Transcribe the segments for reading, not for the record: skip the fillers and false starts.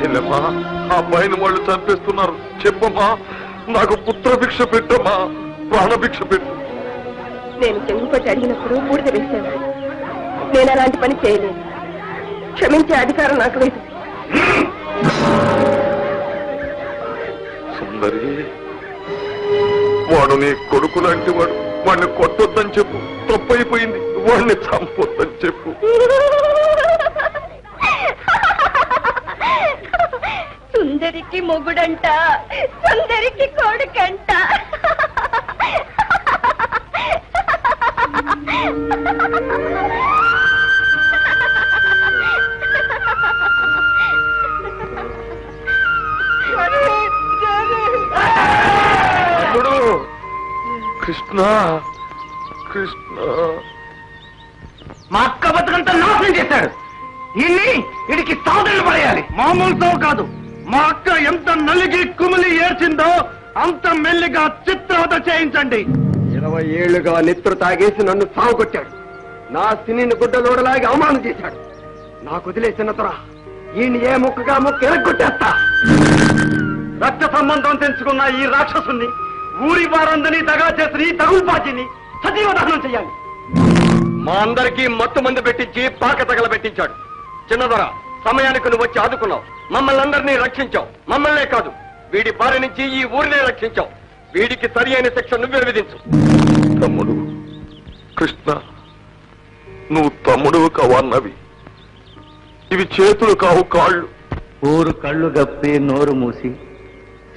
చెల్లెమ్మా, ఆ పైన వాళ్ళు చంపేస్తున్నారు. చెప్పమ్మా, నాకు పుత్రభిక్ష పెట్టమ్మా, ప్రాణభిక్ష పెట్టు. నేను చెంగుపట్టి అడిగినప్పుడు బూడిద వేశాను. నేను అలాంటి పని చేయలేదు. క్షమించే అధికారం నాకు లేదు. సుందరి, వాడు నీ కొడుకు లాంటి వాడు. వాడిని కొట్టొద్దని చెప్పు. తప్పైపోయింది. వాడిని చంపొద్దని చెప్పు. సుందరికి మొగుడంట, సుందరికి కొడుకంట. కృష్ణ, కృష్ణ, మా అక్క బతుకంతా నాశనం చేశాడు. వీడికి సాధనలు పడేయాలి. మామూలుతో కాదు. మా అక్క ఎంత నలిగి కుమిలి ఏడ్చిందో అంత మెల్లిగా చిత్రవత చేయించండి. 20 ఏళ్లుగా నిద్ర తాగేసి నన్ను సాగుకొట్టాడు. నా సినిని గుడ్డలోడలాగి అవమానం చేశాడు. నాకు వదిలేసిన తర ఈయన ఏ ముక్కగా ముక్క ఎరగొట్టేస్తా. రక్త సంబంధం తెంచుకున్న ఈ రాక్షసుని, ఊరి వారందరినీ దగా చేసి తగులుపాచిని సజీవ దహనం చెయ్యాలి. మా అందరికీ మత్తు మందు పెట్టించి పాక తగలబెట్టించాడు. చిన్నదొర, సమయానికి నువ్వు వచ్చి ఆదుకున్నావు. మమ్మల్ని అందరినీ రక్షించావు. మమ్మల్నే కాదు, వీడి బారి నుంచి ఈ ఊరినే రక్షించావు. వీడికి సరి అయిన శిక్ష నువ్వే విధించు. తమ్ముడు కృష్ణ, నువ్వు తమ్ముడు కావన్నవి. ఇవి చేతులు కావు, కాళ్ళు. ఊరు కళ్ళు గప్పి నోరు మూసి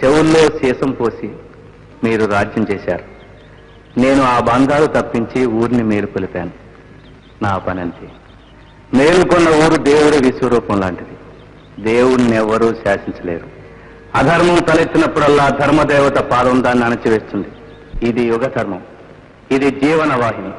చెవుల్లో సీసం పోసి మీరు రాజ్యం చేశారు. నేను ఆ బంధాలు తప్పించి ఊరిని మేలు కొలిపాను. నా పని అంతే. మేలుకొన్న ఊరు దేవుడి విశ్వరూపం లాంటిది. దేవుణ్ణి ఎవరూ శాసించలేరు. అధర్మం తలెత్తినప్పుడల్లా ధర్మదేవత పాదం దాన్ని అణచివేస్తుంది. ఇది యుగ ధర్మం. ఇది జీవన వాహిని.